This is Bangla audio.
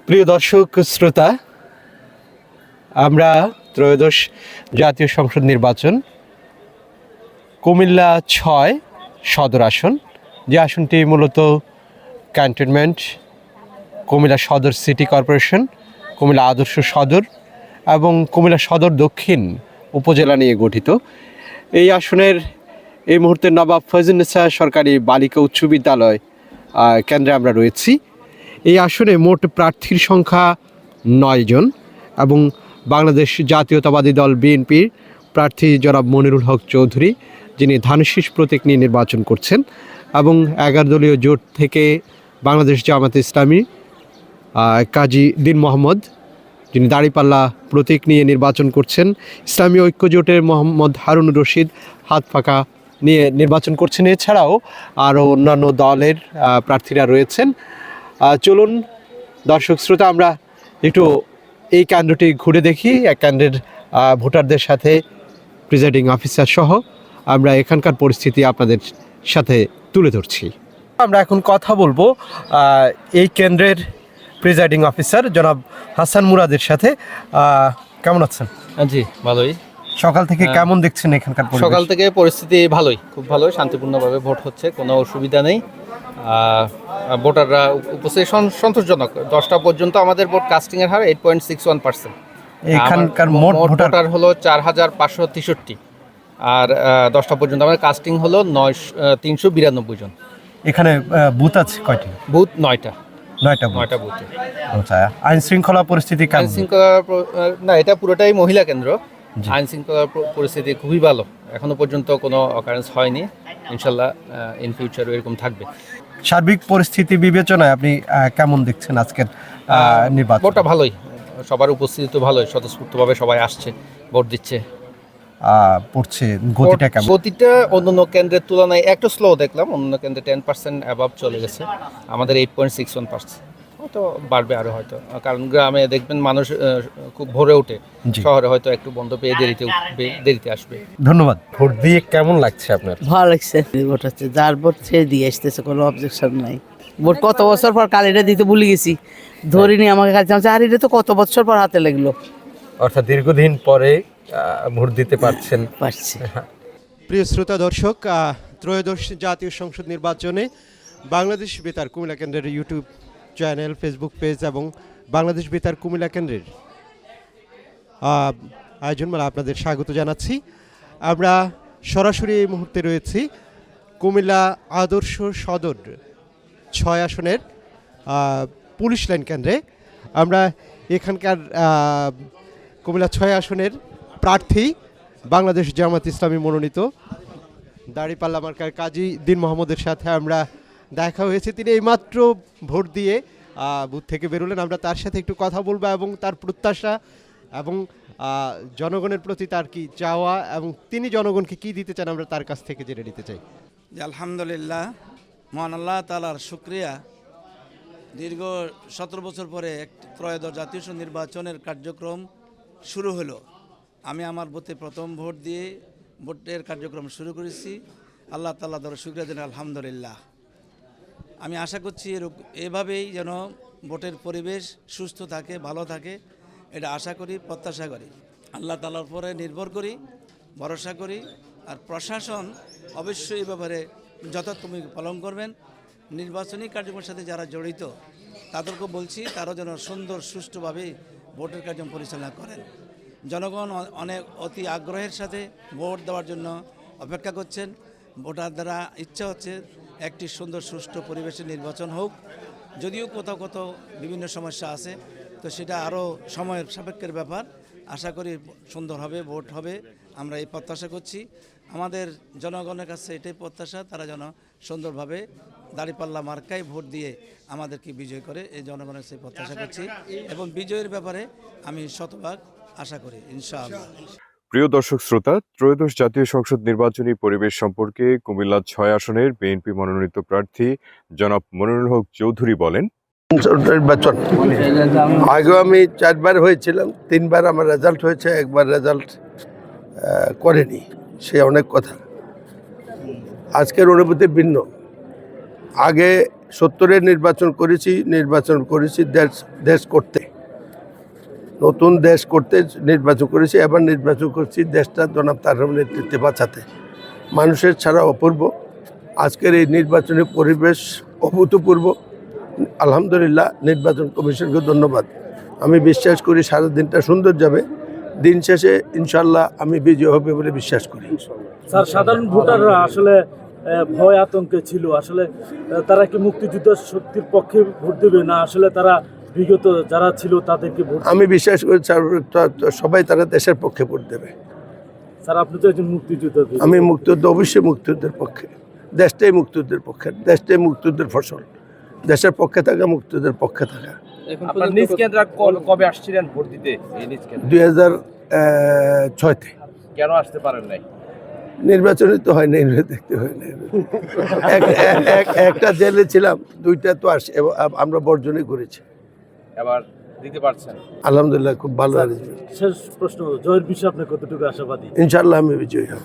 প্রিয় দর্শক শ্রোতা, আমরা ত্রয়োদশ জাতীয় সংসদ নির্বাচন কুমিল্লা ৬ সদর আসন, যে আসনটি মূলত ক্যান্টনমেন্ট, কুমিল্লা সদর সিটি কর্পোরেশন, কুমিল্লা আদর্শ সদর এবং কুমিল্লা সদর দক্ষিণ উপজেলা নিয়ে গঠিত। এই আসনের এই মুহূর্তে নবাব ফয়জুন্নেসা সরকারি বালিকা উচ্চ বিদ্যালয় কেন্দ্রে আমরা রয়েছি। এই আসনে মোট প্রার্থীর সংখ্যা ৯ জন এবং বাংলাদেশ জাতীয়তাবাদী দল বিএনপির প্রার্থী জনাব মনিরুল হক চৌধুরী, যিনি ধানশীষ প্রতীক নিয়ে নির্বাচন করছেন, এবং 11 দলীয় জোট থেকে বাংলাদেশ জামাতে ইসলামী কাজী দিন মোহাম্মদ, যিনি দাঁড়িপাল্লা প্রতীক নিয়ে নির্বাচন করছেন। ইসলামী ঐক্য জোটের মোহাম্মদ হারুন রশিদ হাত ফাঁকা নিয়ে নির্বাচন করছেন। এছাড়াও আরও অন্যান্য দলের প্রার্থীরা রয়েছেন। চলুন দর্শক শ্রোতা, আমরা একটু এই কেন্দ্রটি ঘুরে দেখি। এক কেন্দ্রের ভোটারদের সাথে, প্রিজাইডিং অফিসার সহ আমরা এখানকার পরিস্থিতি আপনাদের সাথে তুলে ধরছি। আমরা এখন কথা বলবো এই কেন্দ্রের প্রিজাইডিং অফিসার জনাব হাসান মুরাদের সাথে। কেমন আছেন? জি, ভালোই। সকাল থেকে কেমন দেখছেন এখানকার পরিবেশ? সকাল থেকে পরিস্থিতি ভালোই, খুব ভালোই, শান্তিপূর্ণভাবে ভোট হচ্ছে, কোনো অসুবিধা নেই। ভোটাররা উপস্থিত সন্তোষজনক। 10টা পর্যন্ত আমাদের ভোট কাস্টিংয়ের হার 8.61%। এখানকার মোট ভোটার হলো 4563, আর 10টা পর্যন্ত আমাদের কাস্টিং হলো 392 জন। এখানে বুথ আছে কয়টি? বুথ 9টা বুথ। আচ্ছা, আইন শৃঙ্খলা পরিস্থিতি কেমন? আইন শৃঙ্খলা না, এটা পুরোটাই মহিলা কেন্দ্র। আইন শৃঙ্খলা পরিস্থিতি খুবই ভালো, এখনো পর্যন্ত কোনো অকারেন্স হয়নি। ইনশাল্লাহ ইন ফিউচারও এরকম থাকবে। সার্বিক পরিস্থিতি বিবেচনায় আপনি কেমন দেখছেন আজকের নির্বাচন? ভোটটা ভালোই, সবার উপস্থিতি তো ভালোই, স্বতঃস্ফূর্তভাবে সবাই আসছে, ভোট দিচ্ছে। পড়ছে গতিটা কেমন? গতিটা অন্যান্য কেন্দ্রের তুলনায় একটু স্লো দেখলাম। অন্যান্য কেন্দ্রে 10% অ্যাবাভ চলে গেছে, আমাদের 8.61%। হয়তো বাড়বে আরও, হয়তো, কারণ গ্রামে দেখবেন মানুষ খুব ভোরে ওঠে, শহরে হয়তো একটু বন্ধ পেয়ে দেরিতে আসবে। ধন্যবাদ। ভোট দিয়ে কেমন লাগছে আপনার? ভালো লাগছে। ভোট হচ্ছে, যার ভোট সে দিয়ে আসতেছে, কোনো অবজেকশন নাই। ভোট কত বছর পর, কাল এটা দিতে ভুলে গেছি, ধরিনি আমাকে কাছে, আর এটা তো কত বছর পর হাতে লাগলো। অর্থাৎ দীর্ঘদিন পরে ভোট দিতে পারছেন। পারছি। প্রিয় শ্রোতা দর্শক, ত্রয়োদশ জাতীয় সংসদ নির্বাচনে বাংলাদেশ বেতার কুমিল্লা কেন্দ্রের ইউটিউব চ্যানেল, ফেসবুক পেজ এবং বাংলাদেশ বেতার কুমিল্লা কেন্দ্রের আয়োজনমালা আপনাদের স্বাগত জানাচ্ছি। আমরা সরাসরি এই মুহূর্তে রয়েছি কুমিল্লা আদর্শ সদর 6 আসনের পুলিশ লাইন কেন্দ্রে। আমরা এখানকার কুমিল্লা 6 আসনের প্রার্থী বাংলাদেশ জামাত ইসলামী মনোনীত দাঁড়িপাল্লা মার্কার কাজী দিন মোহাম্মদের সাথে আমরা দেখা হয়েছে। তিনি এইমাত্র ভোট দিয়ে বুথ থেকে বেরোলেন। আমরা তার সাথে একটু কথা বলবো এবং তার প্রত্যাশা এবং জনগণের প্রতি তার কি চাওয়া এবং তিনি জনগণকে কি দিতে চান আমরা তার কাছ থেকে জেনে নিতে চাই। আলহামদুলিল্লাহ, মহান আল্লাহ তাআলার শুকরিয়া। দীর্ঘ 17 বছর পরে ত্রয়োদশ জাতীয় সংসদ নির্বাচনের কার্যক্রম শুরু হলো। আমি আমার বুথে প্রথম ভোট দিয়ে ভোটের কার্যক্রম শুরু করেছি। আল্লাহ তাআলা তাআলার শুকরিয়া জানাই আলহামদুলিল্লাহ। আমি আশা করছি এভাবেই যেন ভোটের পরিবেশ সুস্থ থাকে, ভালো থাকে, এটা আশা করি, প্রত্যাশা করি। আল্লাহ তাআলার উপরে নির্ভর করি, ভরসা করি। আর প্রশাসন অবশ্যই এই ব্যাপারে যথাযথভাবে পালন করবেন। নির্বাচনী কার্যক্রমের সাথে যারা জড়িত তাদেরকে বলছি, তারাও যেন সুন্দর সুষ্ঠুভাবে ভোটের কার্যক্রম পরিচালনা করেন। জনগণ অতি আগ্রহের সাথে ভোট দেওয়ার জন্য অপেক্ষা করছেন। ভোটার দ্বারা ইচ্ছা হচ্ছে একটি সুন্দর সুষ্ঠু পরিবেশে নির্বাচন হোক। যদিও কোথাও বিভিন্ন সমস্যা আছে, তো সেটা আরও সময়ের সাপেক্ষের ব্যাপার। আশা করি সুন্দর হবে, ভোট হবে, আমরা এই প্রত্যাশা করছি। আমাদের জনগণের কাছে এটাই প্রত্যাশা, তারা যেন সুন্দরভাবে দাঁড়িপাল্লা মার্কায় ভোট দিয়ে আমাদেরকে বিজয় করে, এই জনগণের সেই প্রত্যাশা করছি। এবং বিজয়ের ব্যাপারে আমি শতভাগ আশা করি ইনশাআল্লাহ। প্রিয় দর্শক শ্রোতা, ত্রয়োদশ জাতীয় সংসদ নির্বাচনী পরিবেশ সম্পর্কে কুমিল্লা 6 আসনের বিএনপি মনোনীত প্রার্থী জনাব মনিরুল হক চৌধুরী বলেন, নির্বাচন আগেও আমি 4 বার হয়েছিলাম, 3 বার আমার রেজাল্ট হয়েছে, একবার রেজাল্ট করেনি, সে অনেক কথা। আজকের অনুভূতি ভিন্ন। আগে 70-এর নির্বাচন করেছি দেশ করতে, নতুন দেশ করতে নির্বাচন করেছি। এবার নির্বাচন করছি দেশটা জনাব তারেক রহমানের নেতৃত্বে বাঁচাতে। মানুষের ছাড়া অপূর্ব আজকের এই নির্বাচনী পরিবেশ, অভূতপূর্ব। আলহামদুলিল্লাহ, নির্বাচন কমিশনকে ধন্যবাদ। আমি বিশ্বাস করি সারা দিনটা সুন্দর যাবে। দিন শেষে ইনশাল্লাহ আমি বিজয় হবে বলে বিশ্বাস করি। স্যার, সাধারণ ভোটাররা আসলে ভয় আতঙ্কে ছিল, আসলে তারা কি মুক্তিযুদ্ধ শক্তির পক্ষে ভোট দেবে না আসলে তারা বিগত যারা ছিল তাদেরকে ভোট? আমি বিশ্বাস করি সবাই তারা দেশের পক্ষে ভোট দেবে। স্যার, আপনি তো একজন মুক্তিযোদ্ধা। আমি মুক্তিযুদ্ধ, অবশ্যই মুক্তিযুদ্ধের পক্ষে। দেশটাই মুক্তিযুদ্ধের পক্ষে, দেশটাই মুক্তিযুদ্ধের ফসল। দেশের পক্ষে থাকা, মুক্তিযুদ্ধের পক্ষে থাকা। আপনার নিজ কেন্দ্রে কবে আসছিলেন ভোট দিতে? এই নিজ কেন্দ্রে 2006-তে। কেন আসতে পারেন নাই? নির্বাচনে তো হয় নাই, দেখতে হয় নাই। একটা জেলে ছিলাম, 2টা তো আসে, আমরা বর্জনই করেছি। এবার দিতে পারছেন? আলহামদুলিল্লাহ, খুব ভালো আরেঞ্জমেন্ট। শেষ প্রশ্ন, জয়ের বিষয়ে আপনি কতটুকু আশাবাদী? ইনশাল্লাহ আমি বিজয়ী হব।